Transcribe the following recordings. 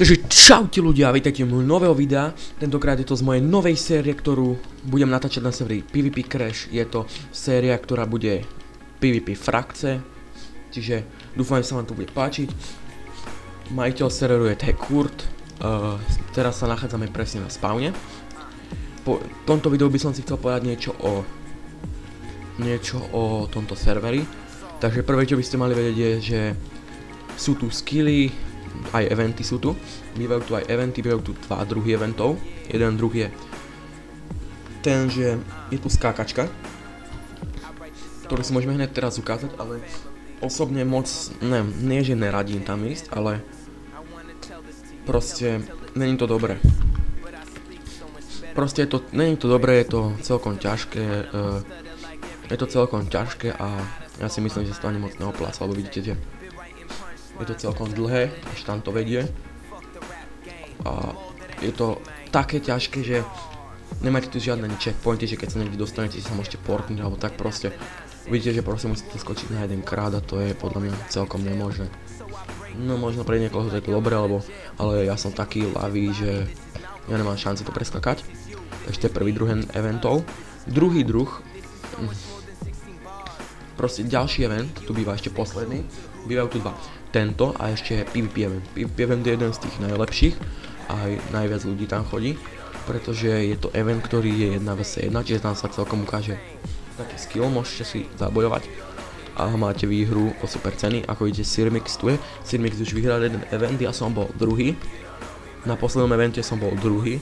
Takže čaute ľudia, vítajte v môjho nového videa. Tentokrát je to z mojej novej série, ktorú budem natáčať na serveri PvP Crash. Je to séria, ktorá bude PvP frakce, čiže dúfam, že sa vám to bude páčiť. Majiteľ serveru je Kurt. Teraz sa nachádzame presne na spawne. Po tomto videu by som si chcel povedať niečo o tomto serveri. Takže prvé, čo by ste mali vedieť, je, že sú tu skilly, aj eventy sú tu. Bývajú tu aj eventy, bývajú tu dva druhy eventov. Jeden druh je ten, že je tu skákačka, ktorú si môžeme hneď teraz ukázať, ale osobne moc, nie že neradím tam ísť, ale proste není to dobré. Proste není to dobré, je to celkom ťažké, a ja si myslím, že sa to ani moc neopláca, lebo vidíte, že je to celkom dlhé, až tam to vedie. A je to také ťažké, že nemáte tu žiadne checkpointy, že keď sa niekde dostanete, že sa môžete portnúť alebo tak proste. Vidíte, že proste musíte skočiť na jeden krát a to je podľa mňa celkom nemožné. No možno pre niekoho to je to dobré, ale ja som taký ľavý, že ja nemám šanci to preskakať. Takže to je prvý druh eventov. Druhý druh, proste ďalší event, tu býva ešte posledný, bývajú tu dva. Tento a ešte PvP event. PvP event je jeden z tých najlepších a aj najviac ľudí tam chodí, pretože je to event, ktorý je 1vs1, čiže tam sa celkom ukáže taký skill, môžete si zabojovať a máte výhru o super ceny. Ako vidíte, Sirmix tu je. Sirmix už vyhral jeden event, ja som bol druhý. Na poslednom evente som bol druhý,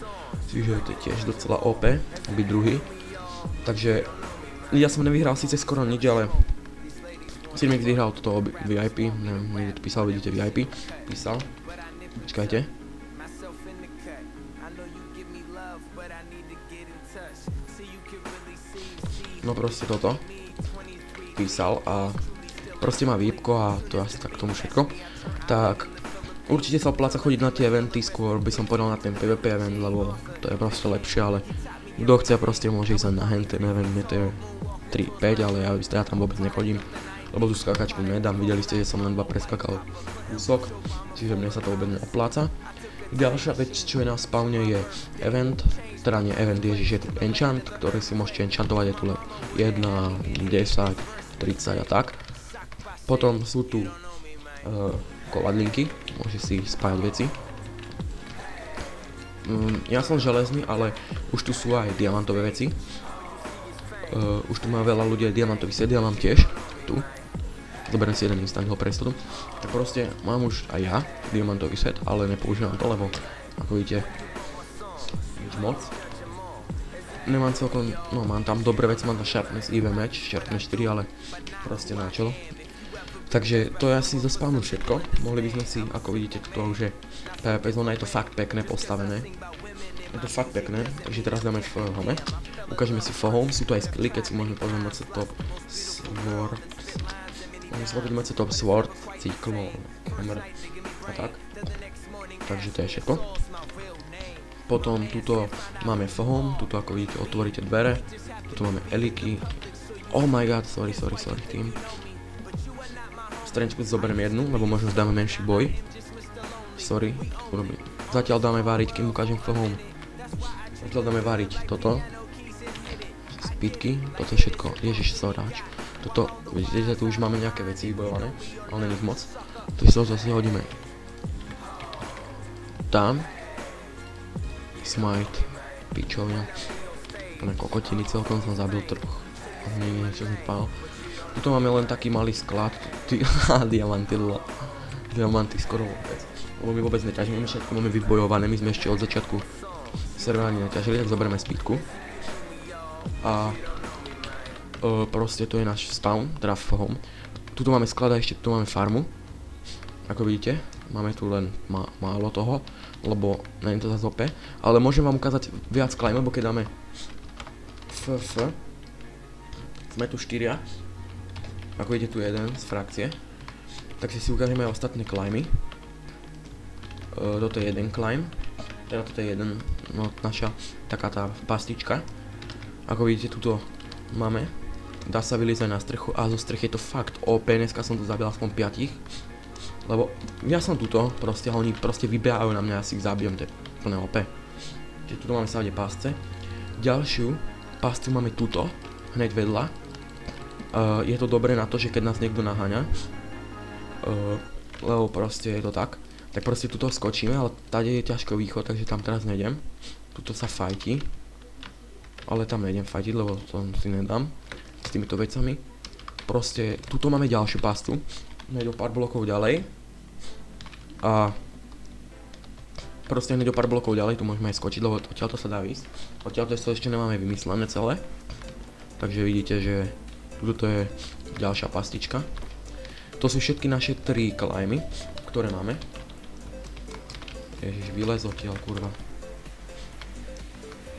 čiže to je tiež docela OP byť druhý. Takže ja som nevyhral síce skoro nič, ale Sirmix vyhral toto VIP, neviem, niekde tu písal, vidíte VIP, písal, počkajte. No proste toto, písal a proste má výpko a to je asi tak k tomu všetko. Tak určite sa opláca chodiť na tie eventy, skôr by som povedal na ten PvP event, lebo to je proste lepšie, ale kto chce proste môže ísť na ten event, mne to je 3-5, ale ja tam vôbec nechodím. Lebo tú skákačku nedám, videli ste, že som len preskakal kúsok, čiže mne sa to vôbec neopláca. Ďalšia vec, čo je na spawne, je event, teda nie event, je tu enchant, ktorý si môžete enchantovať, je tu len 1, 10, 30 a tak. Potom sú tu kovadlinky, môže si spájať veci. Ja som železný, ale už tu sú aj diamantové veci. Už tu má veľa ľudí aj diamantový set, ja mám tiež tu. Zoberiem si jeden instant ho prestodu. Tak proste mám už aj ja diamantový set, ale nepoužívam to, lebo ako vidíte nič moc. Nemám celkom, no mám tam dobré veci, mám tam Sharpness EV Match, Sharpness 4, ale proste na čelo. Takže to je asi zo spawnu všetko. Mohli by sme si, ako vidíte, tuto už je PvP zóna, je to fakt pekné postavené. Je to fakt pekné, takže teraz dáme v home. Ukážeme si home, sú tu aj skilly, keď si môžeme pozrieť MC Top Sword. Môžeme si pozrieť MC Top Sword, Cyclone, Hammer a tak. Takže to je všetko. Potom tuto máme home, tuto ako vidíte otvoríte dvere. Tuto máme eliky. Oh my god, sorry tým. Straničku si zoberiem jednu, lebo možno dáme menší boj. Sorry, urobím. Zatiaľ dáme váriť, kým ukážem home. Zatiaľ dáme váriť toto. Spítky, toto je všetko, ježiš soráč. Toto, vidíte, tu už máme nejaké veci vybojované, ale není ich moc. Takže to zase hodíme tam. Smite, pičovia. Plné kokotiny, celkom som zabil troch. Nie, niečo som pál. Tuto máme len taký malý sklad. Diamanty, lol. Diamanty skoro vôbec. Lebo my vôbec neťažíme, všetko máme vybojované, my sme ešte od začiatku servera neťažili, tak zoberieme spítku. A proste to je náš spawn, teda home. Tuto máme sklad a ešte tu máme farmu. Ako vidíte, máme tu len málo toho, lebo nie je to zase OP. Ale môžem vám ukázať viac climb, lebo keď dáme sme tu 4. Ako vidíte, tu je jeden z frakcie. Takže si ukážeme aj ostatné climby. Toto je jeden climb. Teda toto je jeden, no naša taká tá pastička. Ako vidíte, tuto máme. Dá sa vylízať na strechu a zo strechy je to fakt OP, dneska som to zabil aspoň 5. Lebo ja som tuto, proste, a oni proste vybehajú na mňa, ja si ich zabijem, to je plné OP. Čiže tuto máme sa pásce. Ďalšiu páscu máme tuto, hneď vedľa. Je to dobré na to, že keď nás niekto naháňa, lebo proste je to tak proste tuto skočíme, ale tady je ťažko východ, takže tam teraz nejdem. Tuto sa fajti, ale tam nejdem fajtiť, lebo to si nedám s týmito vecami. Proste tuto máme ďalšiu pastu, hneď o pár blokov ďalej. A proste hneď o pár blokov ďalej tu môžeme aj skočiť, lebo odtiaľto sa dá ísť. Odtiaľto ešte nemáme vymyslené celé. Takže vidíte, že tuto je ďalšia pastička. To sú všetky naše 3 climby, ktoré máme. Ježiš, vylez odtiaľ, kurva.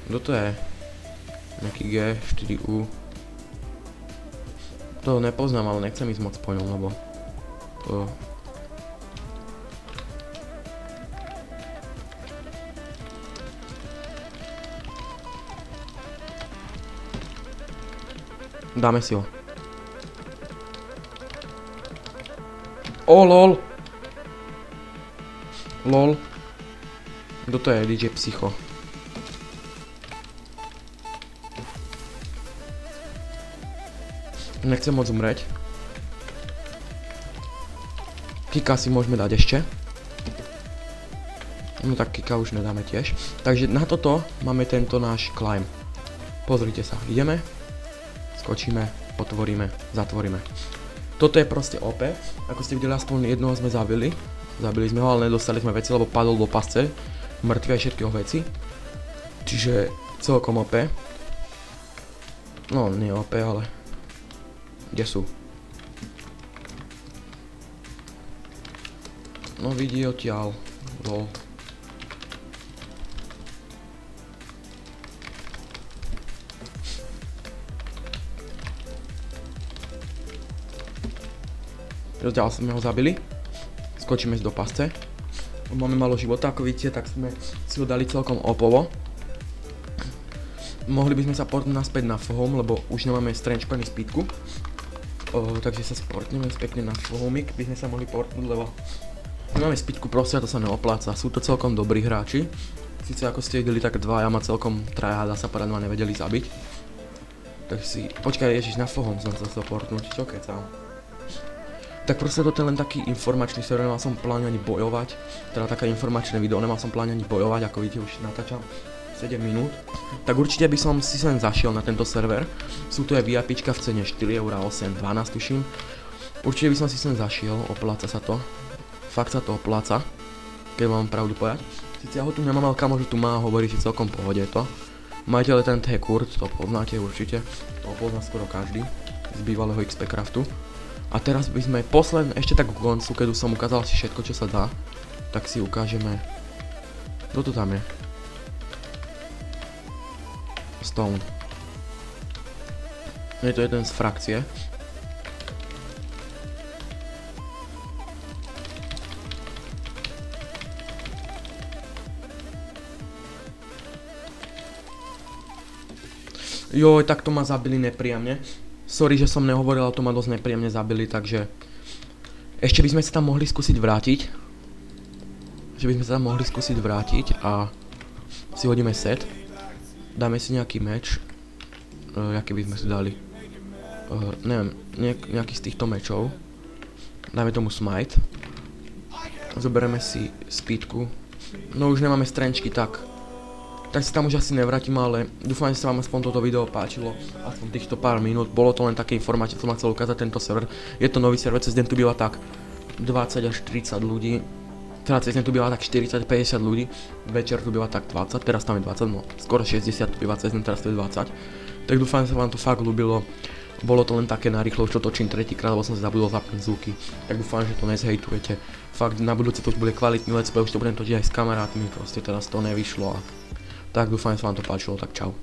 Kto to je? Nejaký G, 4U. To nepoznám, ale nechcem ísť moc po ňom, lebo to... Dáme si ho. O, lol. Lol. Kto to je? DJ Psycho. Nechcem moc umrieť. Kika si môžeme dať ešte. No tak kika už nedáme tiež. Takže na toto máme tento náš climb. Pozrite sa, ideme. Skočíme, otvoríme, zatvoríme. Toto je proste OP. Ako ste videli, aspoň jednoho sme zabili. Zabili sme ho, ale nedostali sme veci, lebo padol do pasce. Mŕtvy aj všetkého veci. Čiže celkom OP. No, nie OP, ale... Kde sú? No vidí odtiaľ. Lol. Rozdiaľ sme ho zabili. Skočíme si do pasce. Máme malo života, ako vidíte, tak sme si ho dali celkom opovo. Mohli by sme sa portnúť naspäť na fohom, lebo už nemáme strange ani speedku. Takže sa sportneme pekne na fohomik, by sme sa mohli portnúť, lebo nemáme speedku, proste to sa neopláca. Sú to celkom dobrí hráči. Sice ako ste videli, tak dvaja ma celkom traja, dá sa povedať, ma nevedeli zabiť. Takže si... Počkaj, ježiš, na fohom som sa chcel portnúť, čo kecam. Tak proste toto je len taký informačný server, nemal som pláne ani bojovať. Teda také informačné video, nemal som pláne ani bojovať, ako vidíte, už natáčam 7 minút. Tak určite by som si sem zašiel na tento server. Sú tu aj VIPčka v cene 4,8 €, 12 tuším. Určite by som si sem zašiel, opláca sa to. Fakt sa to opláca, keď mám pravdu povedať. Sice ja ho tu nemám, ale kamož tu má, hovorí si celkom pohode to. Majiteľ je ten T-Kurt, to poznáte určite. To pozná skoro každý z bývalého XP Craftu. A teraz by sme ešte tak ku koncu, keď už som ukázal si všetko, čo sa dá, tak si ukážeme... Kto to tam je? Stone. Je to jeden z frakcie. Joj, tak to ma zabili nepríjemne. Sorry, že som nehovoril, ale to ma dosť nepríjemne zabili, takže... Ešte by sme sa tam mohli skúsiť vrátiť. A... si hodíme set. Dáme si nejaký meč. Jaký by sme si dali? Neviem, nejaký z týchto mečov. Dáme tomu smite. Zoberieme si speedku. No už nemáme strančky, tak sa tam už asi nevrátim, ale dúfam, že sa vám aspoň toto video páčilo, aspoň týchto pár minút. Bolo to len také informácie, som vám chcel ukázať tento server. Je to nový server, cez deň tu býva tak 20 až 30 ľudí. Teda cez deň tu býva tak 40-50 ľudí, večer tu býva tak 20, teraz tam je 20, no skoro 60 tu býva cez deň, teraz tu je 20. Tak dúfam, že sa vám to fakt ľúbilo. Bolo to len také narýchlo, už to točím tretíkrát, lebo som si zabudol zapnúť zvuky. Tak dúfam, že to nezhejtujete. Fakt na budúce to už bude kvalitný let's play, už to budem točiť aj s kamarátmi, proste teraz to nevyšlo a... Tak dúfam, že sa vám to páčilo, tak čau.